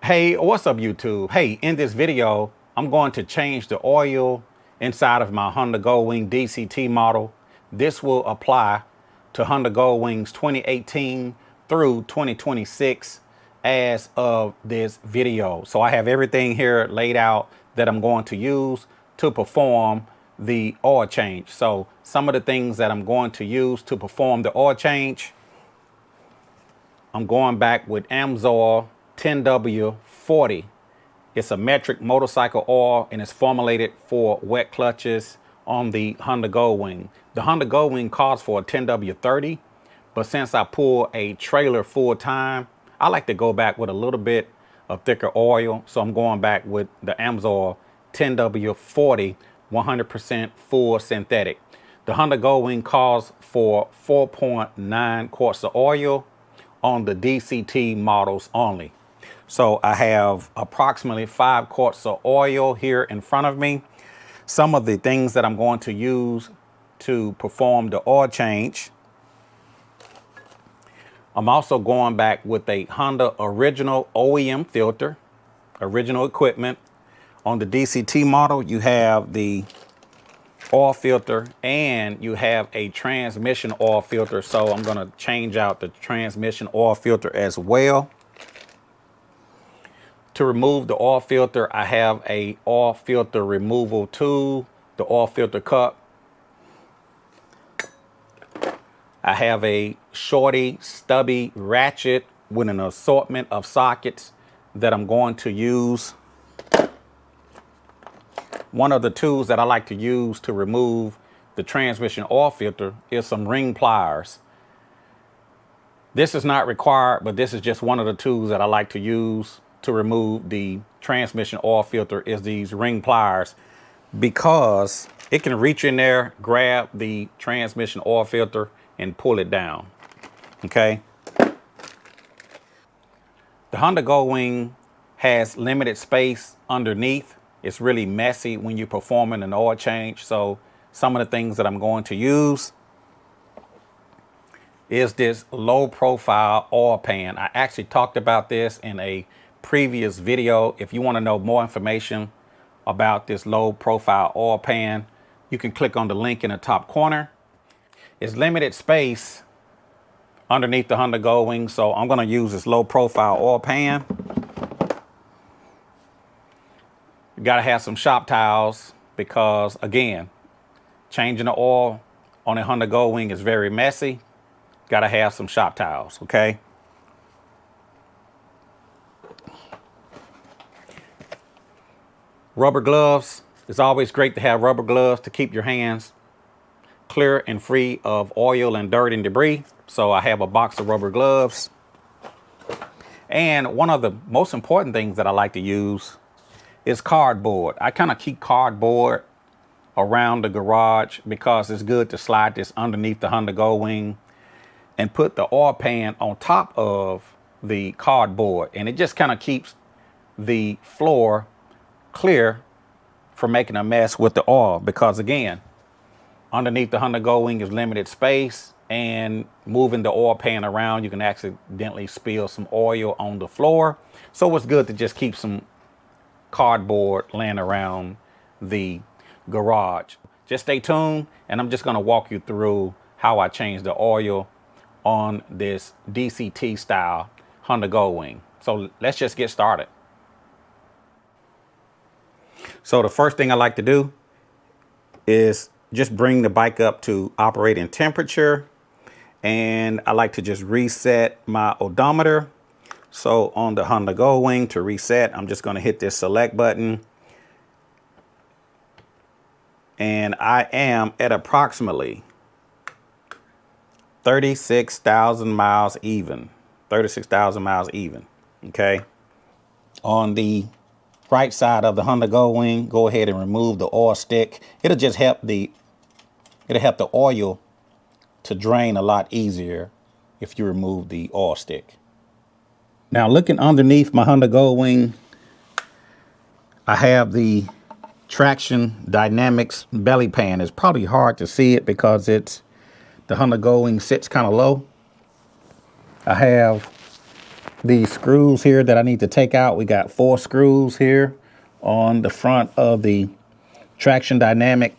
Hey, what's up YouTube? Hey, in this video, I'm going to change the oil inside of my Honda Goldwing DCT model. This will apply to Honda Goldwings 2018 through 2026 as of this video. So I have everything here laid out that I'm going to use to perform the oil change. So some of the things that I'm going to use to perform the oil change, I'm going back with Amsoil 10W40. It's a metric motorcycle oil and it's formulated for wet clutches on the Honda Goldwing. The Honda Goldwing calls for a 10W30, but since I pull a trailer full time, I like to go back with a little bit of thicker oil. So I'm going back with the Amsoil 10W40, 100% full synthetic. The Honda Goldwing calls for 4.9 quarts of oil on the DCT models only. So I have approximately 5 quarts of oil here in front of me. Some of the things that I'm going to use to perform the oil change. I'm also going back with a Honda original OEM filter, original equipment. On the DCT model, you have the oil filter and you have a transmission oil filter. So I'm going to change out the transmission oil filter as well. To remove the oil filter, I have a oil filter removal tool, the oil filter cup. I have a shorty, stubby ratchet with an assortment of sockets that I'm going to use. One of the tools that I like to use to remove the transmission oil filter is some ring pliers. This is not required, but this is just one of the tools that I like to use to remove the transmission oil filter is these ring pliers, because it can reach in there, grab the transmission oil filter and pull it down. Okay. The Honda Goldwing has limited space underneath. It's really messy when you're performing an oil change. So some of the things that I'm going to use is this low profile oil pan. I actually talked about this in a previous video. If you want to know more information about this low profile oil pan, you can click on the link in the top corner. It's limited space underneath the Honda Goldwing, so I'm going to use this low profile oil pan. You got to have some shop towels because, again, changing the oil on a Honda Goldwing is very messy. Got to have some shop towels, okay? Rubber gloves. It's always great to have rubber gloves to keep your hands clear and free of oil and dirt and debris. So I have a box of rubber gloves. And one of the most important things that I like to use is cardboard. I kind of keep cardboard around the garage because it's good to slide this underneath the Honda Goldwing and put the oil pan on top of the cardboard. And it just kind of keeps the floor clear for making a mess with the oil, because again, underneath the Honda Goldwing is limited space, and moving the oil pan around, you can accidentally spill some oil on the floor. So it's good to just keep some cardboard laying around the garage. Just stay tuned, and I'm just going to walk you through how I change the oil on this DCT style Honda Goldwing. So let's just get started. So the first thing I like to do is just bring the bike up to operating temperature. And I like to just reset my odometer. So on the Honda Goldwing, to reset, I'm just going to hit this select button. And I am at approximately 36,000 miles even. 36,000 miles even. Okay. On the right side of the Honda Goldwing, go ahead and remove the oil stick. It'll just help the oil to drain a lot easier if you remove the oil stick. Now looking underneath my Honda Goldwing, I have the Traction Dynamics belly pan. It's probably hard to see it because the Honda Goldwing sits kind of low. I have these screws here that I need to take out. We got 4 screws here on the front of the traction dynamic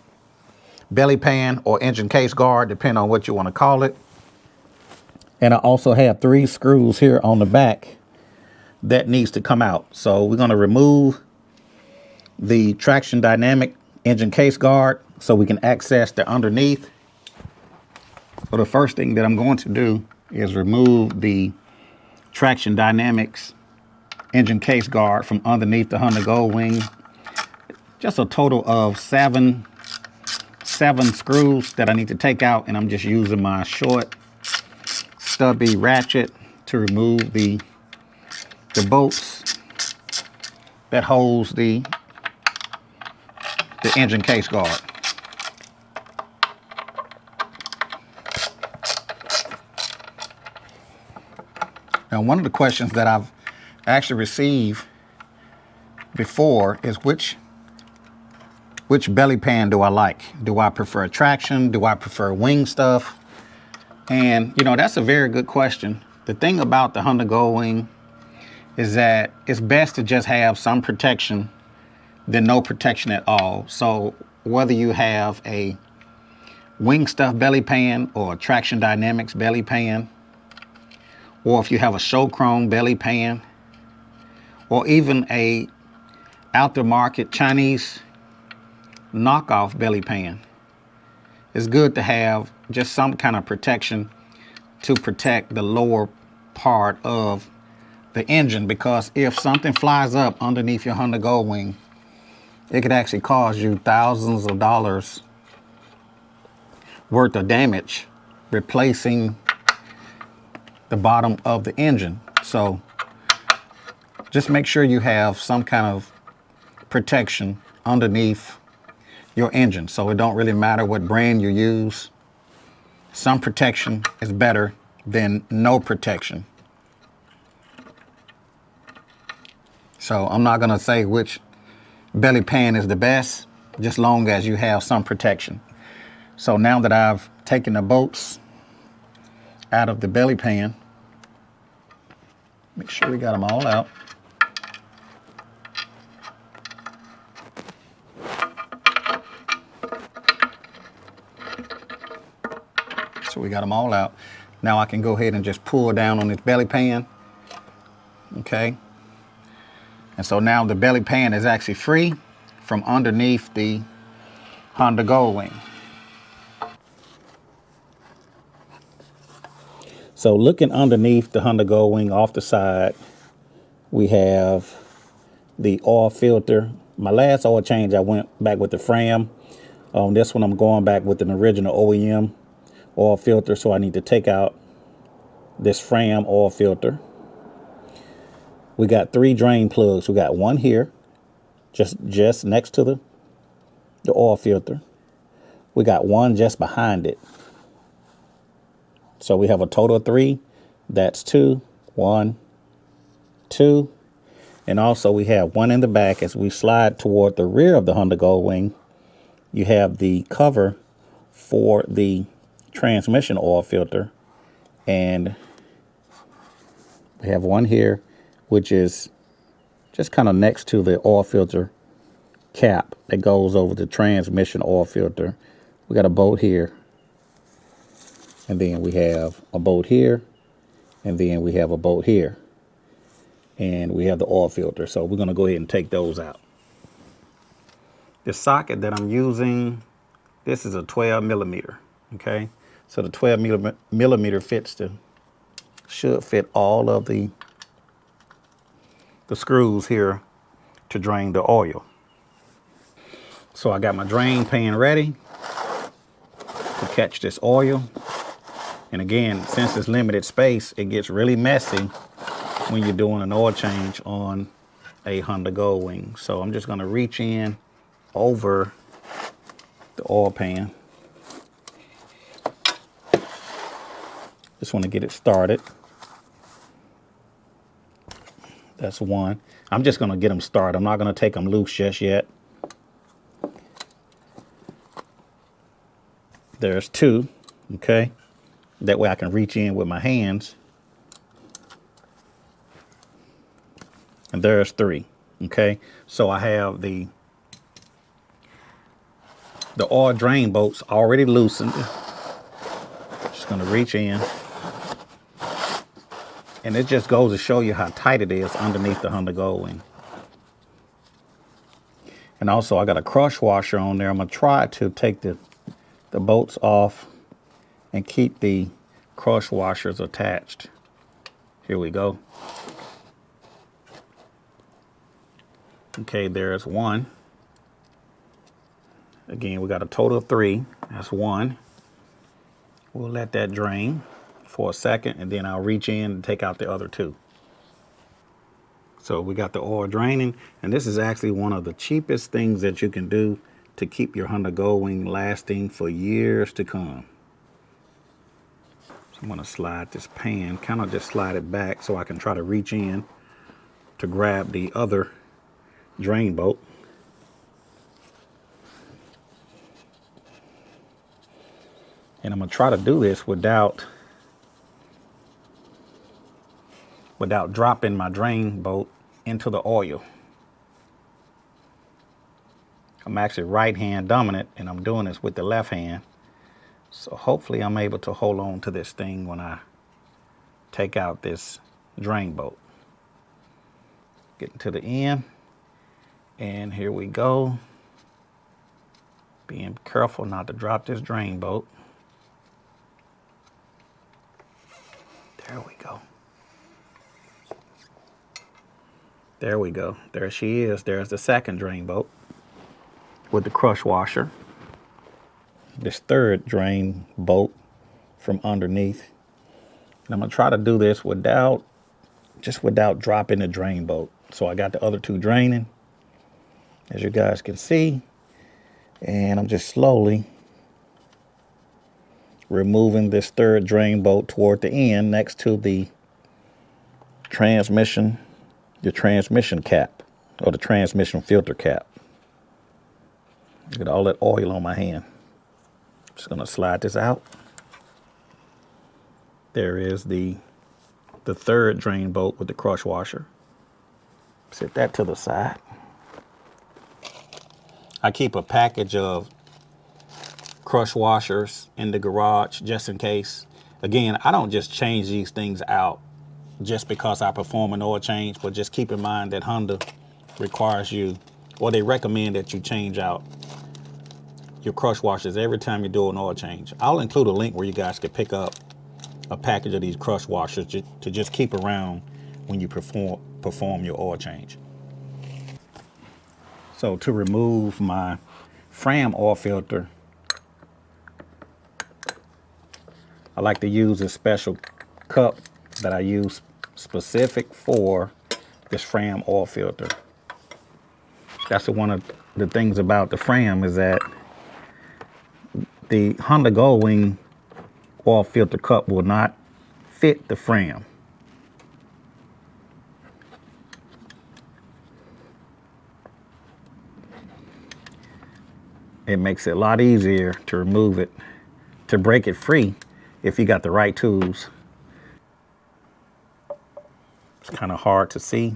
belly pan or engine case guard, depending on what you want to call it. And I also have 3 screws here on the back that needs to come out. So we're going to remove the traction dynamic engine case guard so we can access the underneath. So the first thing that I'm going to do is remove the traction dynamics engine case guard from underneath the Honda Goldwing. Just a total of seven screws that I need to take out, and I'm just using my short stubby ratchet to remove the bolts that holds the engine case guard. Now, one of the questions that I've actually received before is which belly pan do I like? Do I prefer traction? Do I prefer wing stuff? And, you know, that's a very good question. The thing about the Honda Goldwing is that it's best to just have some protection than no protection at all. So whether you have a wing stuff belly pan or a traction dynamics belly pan, or if you have a show chrome belly pan, or even a aftermarket Chinese knockoff belly pan, it's good to have just some kind of protection to protect the lower part of the engine, because if something flies up underneath your Honda Goldwing, it could actually cause you thousands of dollars worth of damage replacing the bottom of the engine. So just make sure you have some kind of protection underneath your engine. So it don't really matter what brand you use. Some protection is better than no protection. So I'm not gonna say which belly pan is the best, just long as you have some protection. So now that I've taken the bolts out of the belly pan, make sure we got them all out. So we got them all out. Now I can go ahead and just pull down on this belly pan. Okay. And so now the belly pan is actually free from underneath the Honda Goldwing. So looking underneath the Honda Goldwing off the side, we have the oil filter. My last oil change, I went back with the Fram. On this one, I'm going back with an original OEM oil filter. So I need to take out this Fram oil filter. We got 3 drain plugs. We got one here, just next to the oil filter. We got one just behind it. So we have a total of 3. That's 2, 1, 2. And also we have one in the back. As we slide toward the rear of the Honda Goldwing, you have the cover for the transmission oil filter. And we have one here, which is just kind of next to the oil filter cap that goes over the transmission oil filter. We got a bolt here, and then we have a bolt here, and then we have a bolt here, and we have the oil filter. So we're going to go ahead and take those out. The socket that I'm using, this is a 12 millimeter. Okay, so the 12 millimeter should fit all of the screws here to drain the oil. So I got my drain pan ready to catch this oil. And again, since it's limited space, it gets really messy when you're doing an oil change on a Honda Goldwing. So I'm just gonna reach in over the oil pan. Just wanna get it started. That's one. I'm just gonna get them started. I'm not gonna take them loose just yet. There's 2, okay? That way I can reach in with my hands and there's 3. Okay, so I have the oil drain bolts already loosened. Just gonna reach in, and it just goes to show you how tight it is underneath the Honda Goldwing. And also I got a crush washer on there. I'm gonna try to take the bolts off and keep the crush washers attached. Here we go. Okay, there's 1. Again, we got a total of 3. That's 1. We'll let that drain for a second, and then I'll reach in and take out the other 2. So we got the oil draining, and this is actually one of the cheapest things that you can do to keep your Honda Goldwing lasting for years to come. So I'm gonna slide this pan, kind of just slide it back so I can try to reach in to grab the other drain bolt. And I'm gonna try to do this without dropping my drain bolt into the oil. I'm actually right hand dominant, and I'm doing this with the left hand. So hopefully I'm able to hold on to this thing when I take out this drain bolt. Getting to the end, and here we go. Being careful not to drop this drain bolt. There we go. There we go. There she is. There's the second drain bolt with the crush washer. This third drain bolt from underneath. And I'm gonna try to do this without dropping the drain bolt. So I got the other 2 draining, as you guys can see. And I'm just slowly removing this third drain bolt toward the end next to the transmission cap, or the transmission filter cap. Look at all that oil on my hand. Just gonna slide this out. There is the third drain bolt with the crush washer. Set that to the side. I keep a package of crush washers in the garage just in case. Again, I don't just change these things out just because I perform an oil change, but just keep in mind that Honda requires you, or they recommend that you change out your crush washers every time you do an oil change. I'll include a link where you guys can pick up a package of these crush washers to just keep around when you perform your oil change. So to remove my Fram oil filter, I like to use a special cup that I use specific for this Fram oil filter. That's one of the things about the Fram, is that the Honda Goldwing oil filter cup will not fit the Fram. It makes it a lot easier to remove it, to break it free if you got the right tools. It's kind of hard to see.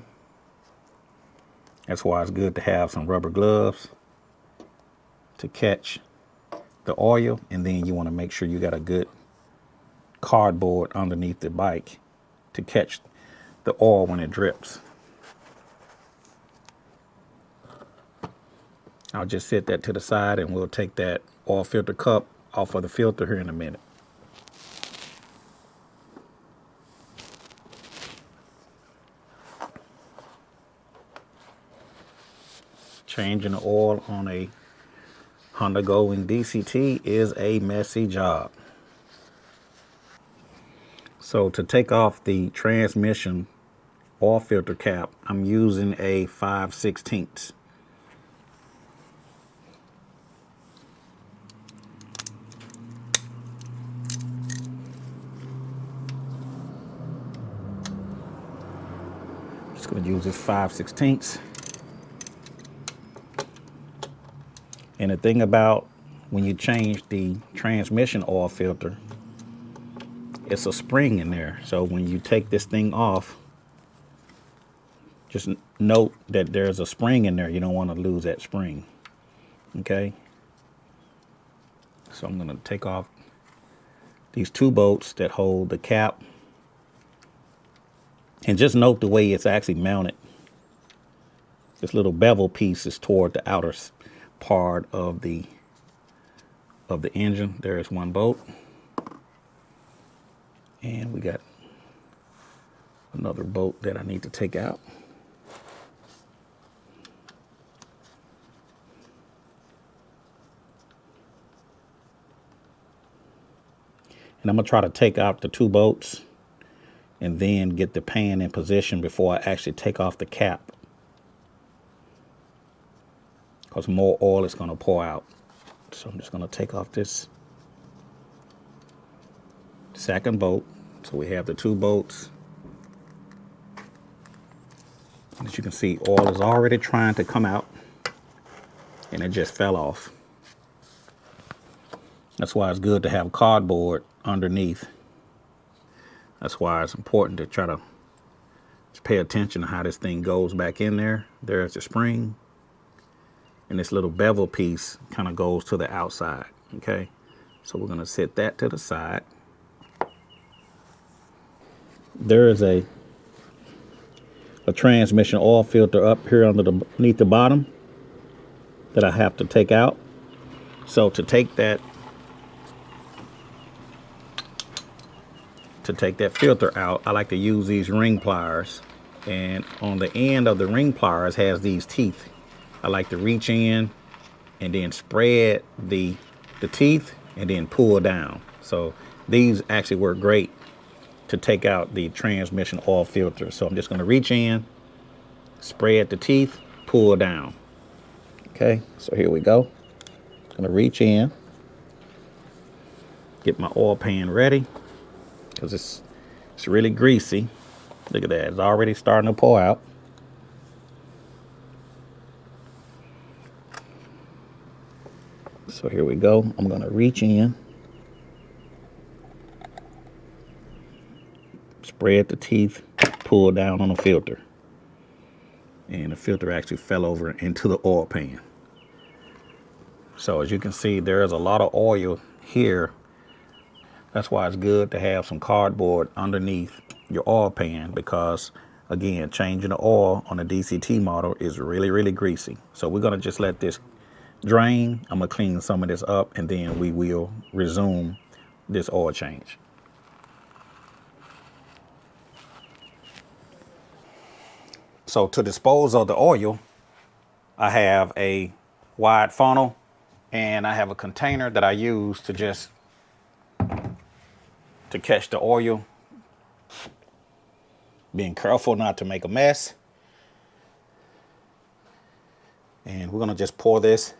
That's why it's good to have some rubber gloves to catch the oil, and then you want to make sure you got a good cardboard underneath the bike to catch the oil when it drips. I'll just set that to the side, and we'll take that oil filter cup off of the filter here in a minute. Changing the oil on a Honda Goldwing DCT is a messy job. So to take off the transmission oil filter cap, I'm using a 5/16. Just going to use this 5/16. And the thing about when you change the transmission oil filter, it's a spring in there. So when you take this thing off, Just note that there's a spring in there. You don't want to lose that spring. Okay. So I'm going to take off these 2 bolts that hold the cap. And just note the way it's actually mounted. This little bevel piece is toward the outer part of the engine. There is 1 bolt. And we got another bolt that I need to take out. And I'm going to try to take out the 2 bolts and then get the pan in position before I actually take off the cap, because more oil is going to pour out. So I'm just going to take off this 2nd bolt. So we have the 2 bolts. And as you can see, oil is already trying to come out, and it just fell off. That's why it's good to have cardboard underneath. That's why it's important to try to just pay attention to how this thing goes back in there. There's the spring. And this little bevel piece kind of goes to the outside. Okay. So we're going to set that to the side. There is a transmission oil filter up here underneath the bottom that I have to take out. So to take that filter out, I like to use these ring pliers, and on the end of the ring pliers has these teeth. I like to reach in and then spread the teeth and then pull down. So these actually work great to take out the transmission oil filter. So I'm just going to reach in, spread the teeth, pull down. Okay, so here we go. I'm going to reach in, get my oil pan ready, because it's really greasy. Look at that, it's already starting to pour out. So here we go. I'm going to reach in, spread the teeth, pull down on the filter. And the filter actually fell over into the oil pan. So as you can see, there's a lot of oil here. That's why it's good to have some cardboard underneath your oil pan, because again, changing the oil on a DCT model is really, really greasy. So we're going to just let this drain. I'm going to clean some of this up, and then we will resume this oil change. So to dispose of the oil, I have a wide funnel, and I have a container that I use to just to catch the oil, being careful not to make a mess. And we're going to just pour this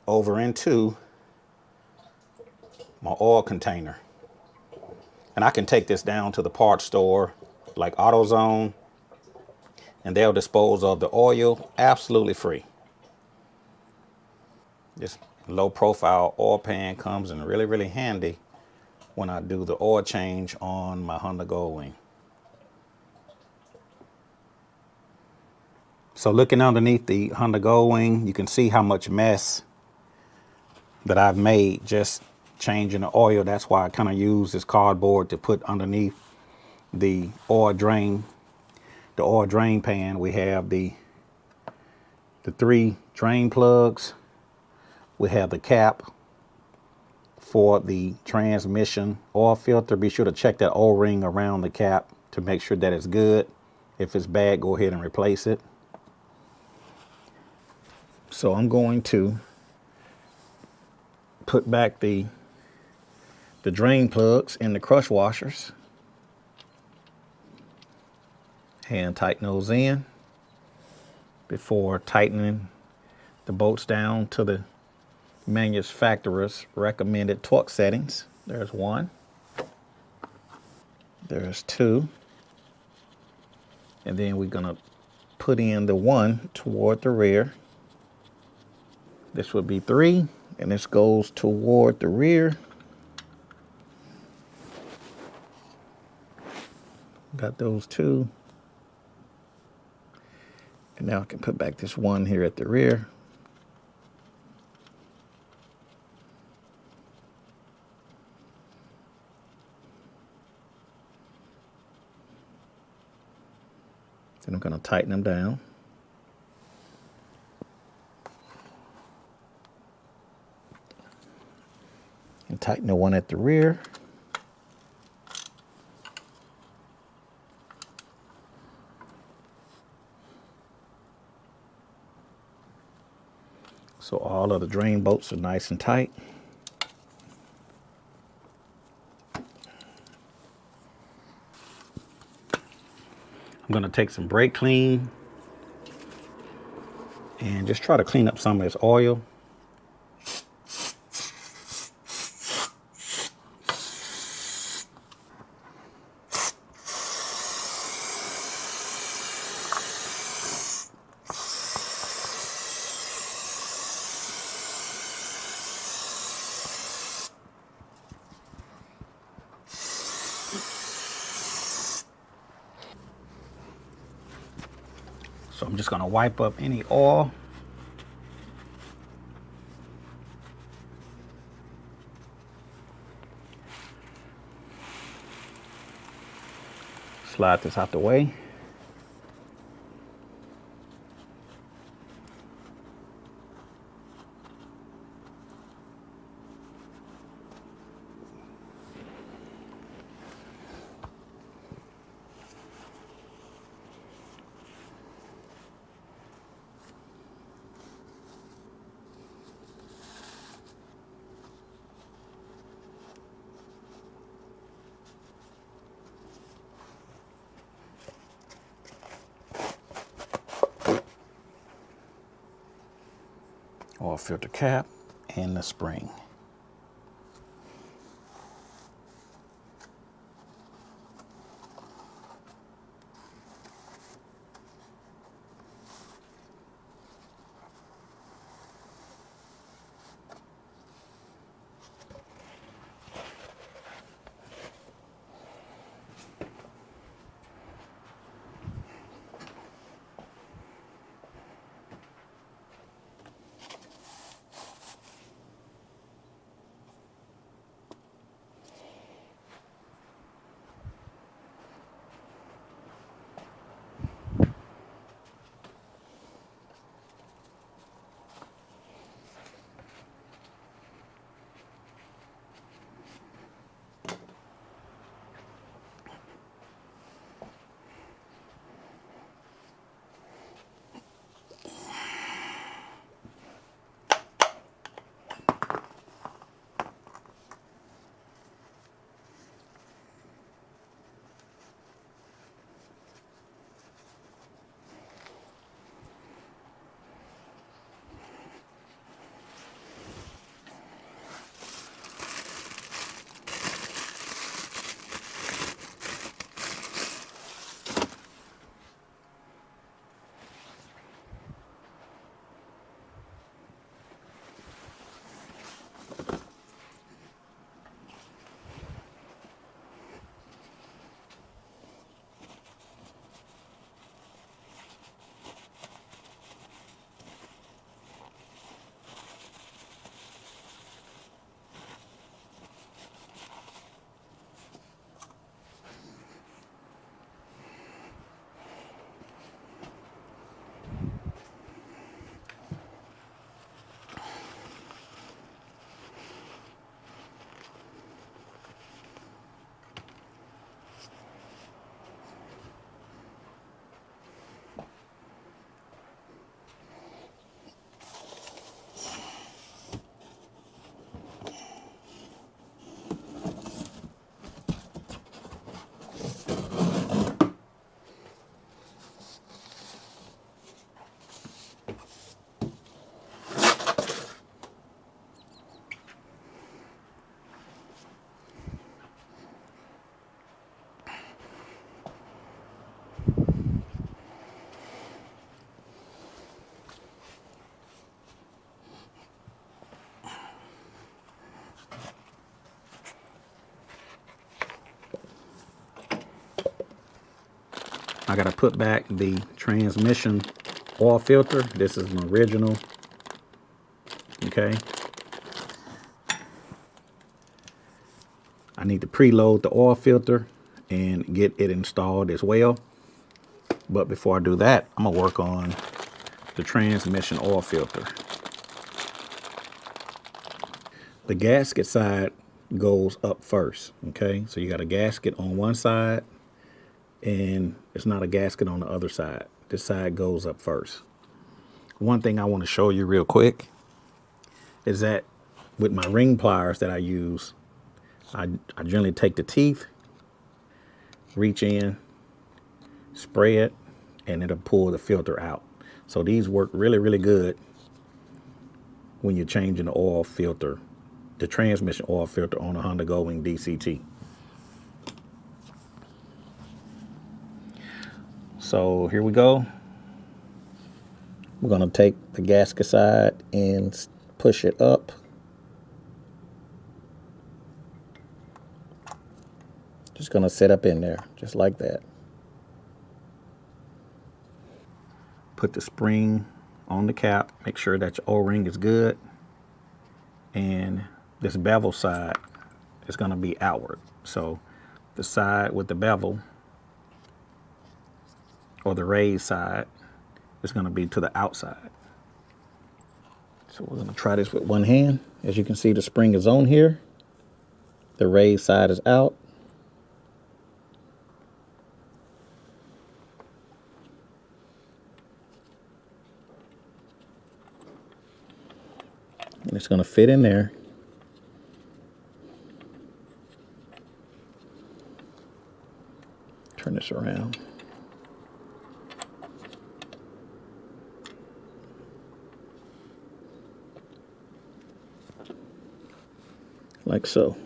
over into my oil container. And I can take this down to the parts store like AutoZone, and they'll dispose of the oil absolutely free. This low profile oil pan comes in really, really handy when I do the oil change on my Honda Goldwing. So looking underneath the Honda Goldwing, you can see how much mess that I've made just changing the oil. That's why I kind of use this cardboard to put underneath the oil drain pan. We have the 3 drain plugs. We have the cap for the transmission oil filter. Be sure to check that O-ring around the cap to make sure that it's good. If it's bad, go ahead and replace it. So I'm going to put back the drain plugs in the crush washers. Hand tighten those in before tightening the bolts down to the manufacturer's recommended torque settings. There's 1. There's 2. And then we're going to put in the 1 toward the rear. This would be 3, and this goes toward the rear. Got those 2. And now I can put back this one here at the rear. Then I'm going to tighten them down. And tighten the one at the rear. So all of the drain bolts are nice and tight. I'm going to take some brake clean and just try to clean up some of this oil. So I'm just going to wipe up any oil. Slide this out the way. Oil filter cap and the spring. I got to put back the transmission oil filter. This is an original. Okay. I need to preload the oil filter and get it installed as well. But before I do that, I'm gonna work on the transmission oil filter. The gasket side goes up first, okay? So you got a gasket on one side and it's not a gasket on the other side. This side goes up first. One thing I want to show you real quick is that with my ring pliers that I use, I generally take the teeth, reach in, spray it, and it'll pull the filter out. So these work really, really good when you're changing the oil filter, the transmission oil filter on a Honda Goldwing DCT. So here we go. We're gonna take the gasket side and push it up. Just gonna sit up in there, just like that. Put the spring on the cap, make sure that your O-ring is good. And this bevel side is gonna be outward. So the side with the bevel, or the raised side, is gonna be to the outside. So we're gonna try this with one hand. As you can see, the spring is on here. The raised side is out. And it's gonna fit in there. Turn this around. Like so.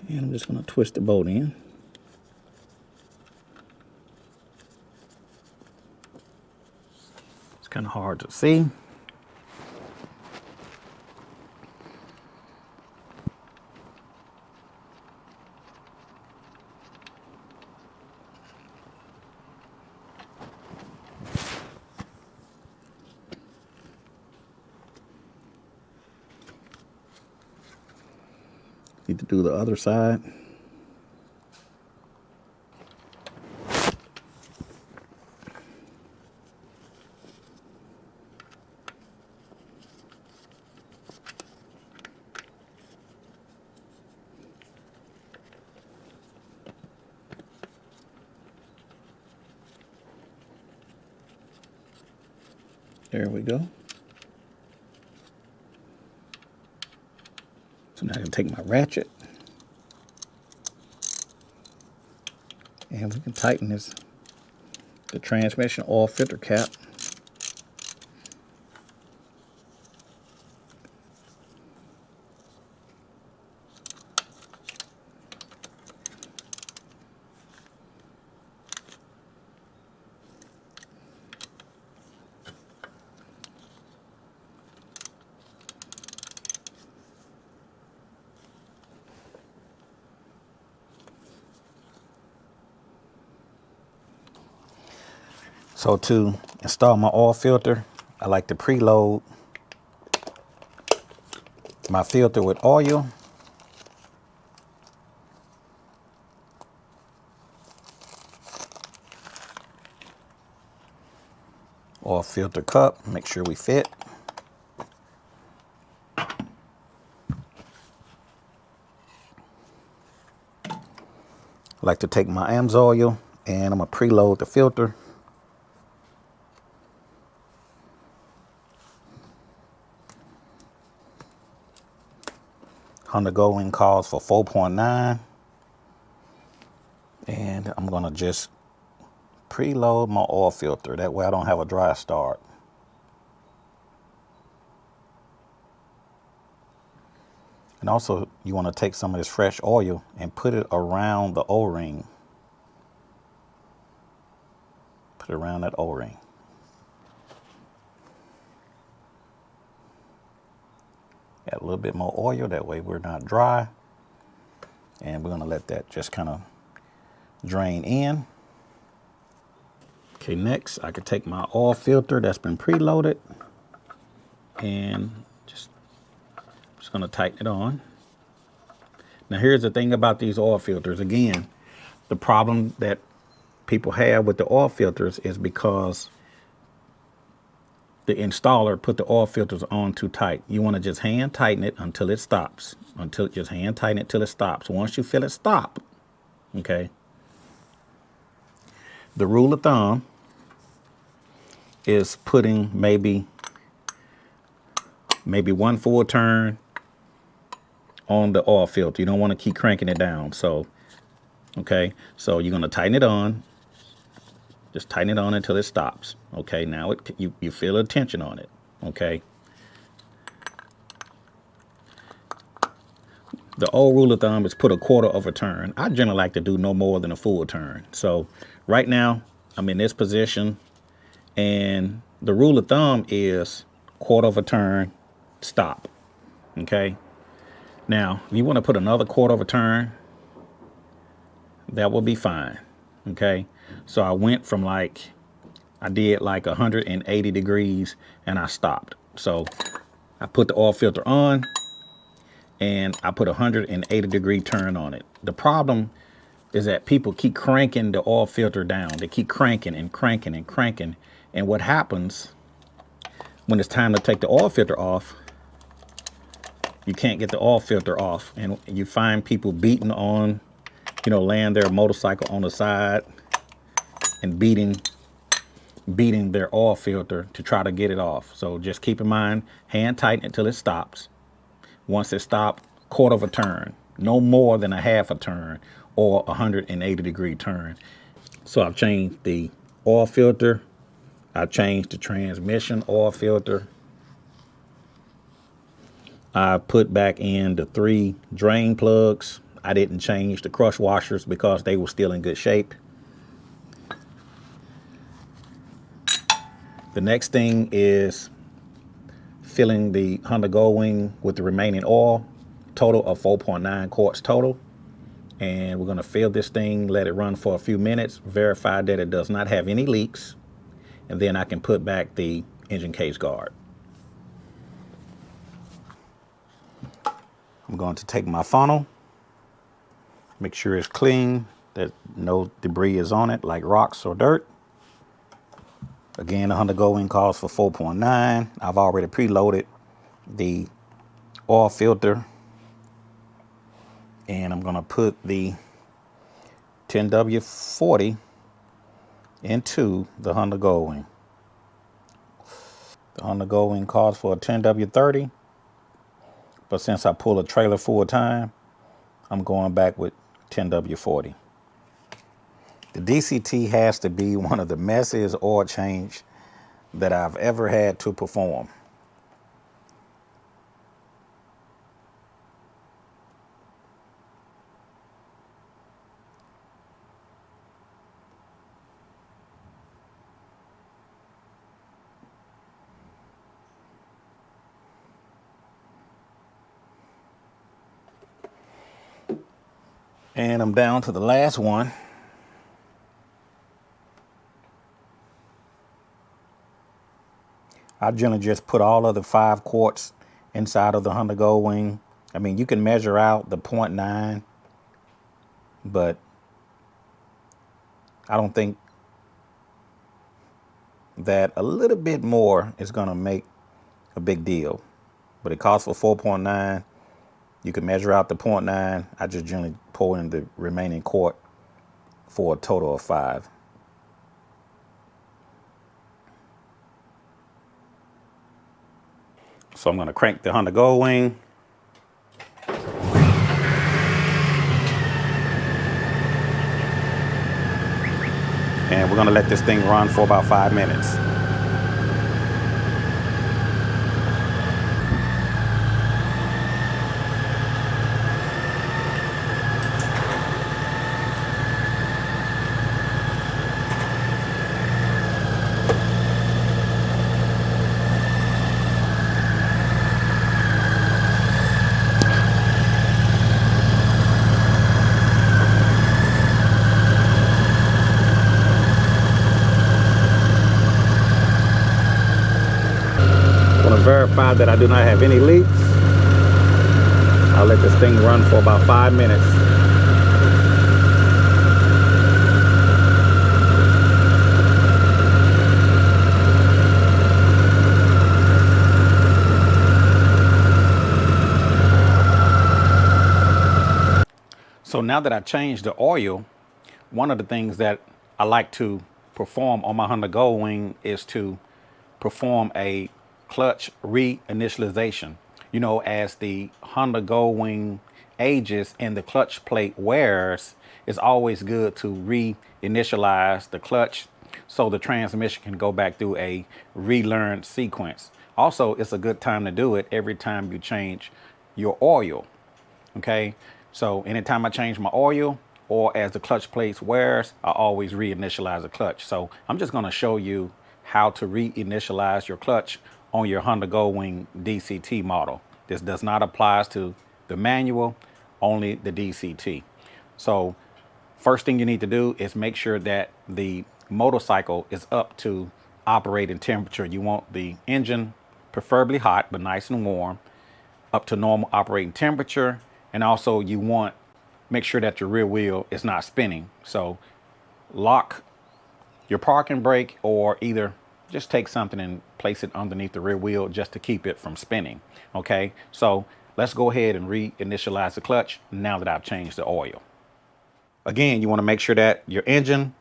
And I'm just gonna twist the bolt in. It's kind of hard to see. Need to do the other side. There we go. So now I can take my ratchet and we can tighten this, the transmission oil filter cap. So to install my oil filter, I like to preload my filter with oil. Oil filter cup, make sure we fit. I like to take my Amsoil and I'm gonna preload the filter. Honda Goldwing calls for 4.9. And I'm gonna just preload my oil filter. That way I don't have a dry start. And also you wanna take some of this fresh oil and put it around the O-ring. Put it around that O-ring. Add a little bit more oil, that way we're not dry. And we're gonna let that just kind of drain in. Okay, next I could take my oil filter that's been preloaded and just gonna tighten it on. Now here's the thing about these oil filters. Again, the problem that people have with the oil filters is because the installer put the oil filters on too tight. You want to just hand tighten it until it stops. Just hand tighten it till it stops. Once you feel it stop, okay. The rule of thumb is putting maybe one full turn on the oil filter. You don't want to keep cranking it down. So, okay, so you're going to tighten it on. Just tighten it on until it stops. Okay, now you feel the tension on it. Okay. The old rule of thumb is put a quarter of a turn. I generally like to do no more than a full turn. So right now I'm in this position, and the rule of thumb is quarter of a turn, stop. Okay. Now, if you want to put another quarter of a turn, that will be fine. Okay. So I went from I did 180 degrees and I stopped. So I put the oil filter on and I put a 180 degree turn on it. The problem is that people keep cranking the oil filter down. They keep cranking and cranking and cranking. And what happens when it's time to take the oil filter off, you can't get the oil filter off, and you find people beating on, laying their motorcycle on the side and beating their oil filter to try to get it off. So just keep in mind, hand tighten until it stops. Once it stops, quarter of a turn, no more than a half a turn or 180 degree turn. So I've changed the oil filter. I've changed the transmission oil filter. I put back in the 3 drain plugs. I didn't change the crush washers because they were still in good shape. The next thing is filling the Honda Goldwing with the remaining oil, total of 4.9 quarts total. And we're going to fill this thing, let it run for a few minutes, verify that it does not have any leaks, and then I can put back the engine case guard. I'm going to take my funnel, make sure it's clean, that no debris is on it like rocks or dirt. Again, the Honda Goldwing calls for 4.9. I've already preloaded the oil filter, and I'm going to put the 10W40 into the Honda Goldwing. The Honda Goldwing calls for a 10W30, but since I pull a trailer full time, I'm going back with 10W40. The DCT has to be one of the messiest oil change that I've ever had to perform. And I'm down to the last one. I generally just put all of the 5 quarts inside of the Honda Goldwing. I mean, you can measure out the 0.9, but I don't think that a little bit more is going to make a big deal. But it costs for 4.9. You can measure out the 0.9. I just generally pour in the remaining quart for a total of 5. So I'm going to crank the Honda Goldwing. And we're going to let this thing run for about 5 minutes. verify that I do not have any leaks, I'll let this thing run for about 5 minutes. So now that I changed the oil, one of the things that I like to perform on my Honda Goldwing is to perform a clutch reinitialization. You know, as the Honda Goldwing ages and the clutch plate wears, it's always good to reinitialize the clutch so the transmission can go back through a relearned sequence. Also, it's a good time to do it every time you change your oil. Okay, so anytime I change my oil or as the clutch plates wears, I always reinitialize the clutch. So I'm just going to show you how to reinitialize your clutch on your Honda Goldwing DCT model. This does not apply to the manual, only the DCT. So first thing you need to do is make sure that the motorcycle is up to operating temperature. You want the engine preferably hot, but nice and warm, up to normal operating temperature. And also you want, make sure that your rear wheel is not spinning. So lock your parking brake, or either just take something and place it underneath the rear wheel just to keep it from spinning. Okay, so let's go ahead and reinitialize the clutch now that I've changed the oil. Again, you want to make sure that your engine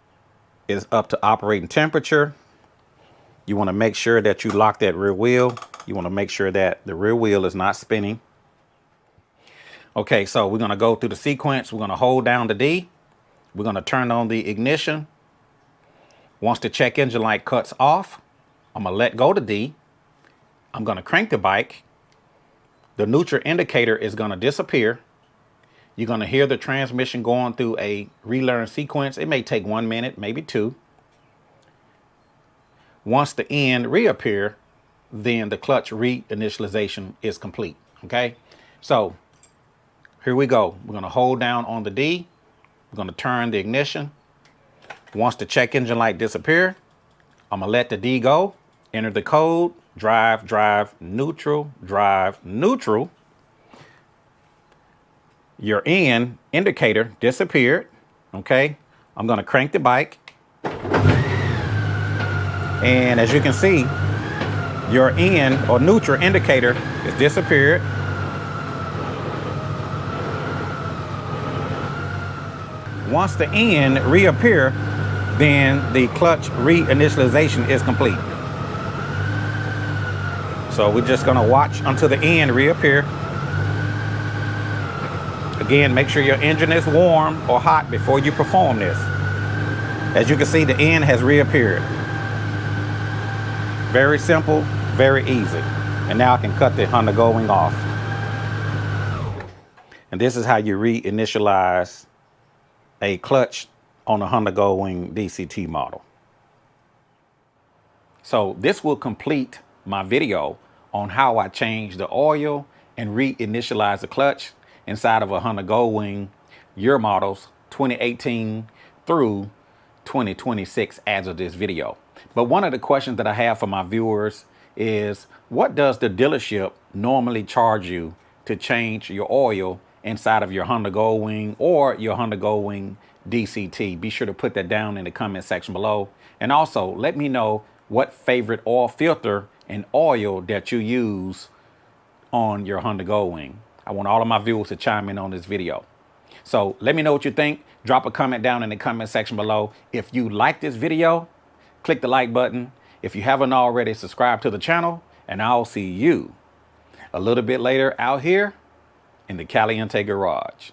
is up to operating temperature. You want to make sure that you lock that rear wheel. You want to make sure that the rear wheel is not spinning. Okay, so we're going to go through the sequence. We're going to hold down the D. We're going to turn on the ignition. Once the check engine light cuts off, I'm going to let go the D. I'm going to crank the bike. The neutral indicator is going to disappear. You're going to hear the transmission going through a relearn sequence. It may take 1 minute, maybe 2. Once the end reappear, then the clutch reinitialization is complete. Okay, so here we go. We're going to hold down on the D. We're going to turn the ignition. Once the check engine light disappear, I'm going to let the D go. Enter the code, drive, drive, neutral, drive, neutral. Your end indicator disappeared. Okay, I'm going to crank the bike. And as you can see, your end or neutral indicator has disappeared. Once the end reappear, then the clutch reinitialization is complete. So we're just going to watch until the end reappear. Again, make sure your engine is warm or hot before you perform this. As you can see, the end has reappeared. Very simple, very easy. And now I can cut the Honda Goldwing off. And this is how you reinitialize a clutch on a Honda Goldwing DCT model. So this will complete my video on how I change the oil and reinitialize the clutch inside of a Honda Goldwing year models 2018 through 2026 as of this video. But one of the questions that I have for my viewers is, what does the dealership normally charge you to change your oil inside of your Honda Goldwing or your Honda Goldwing DCT? Be sure to put that down in the comment section below. And also let me know what favorite oil filter and oil that you use on your Honda Goldwing. I want all of my viewers to chime in on this video. So let me know what you think. Drop a comment down in the comment section below. If you like this video, click the like button. If you haven't already, subscribe to the channel, and I'll see you a little bit later out here in the Caliente garage.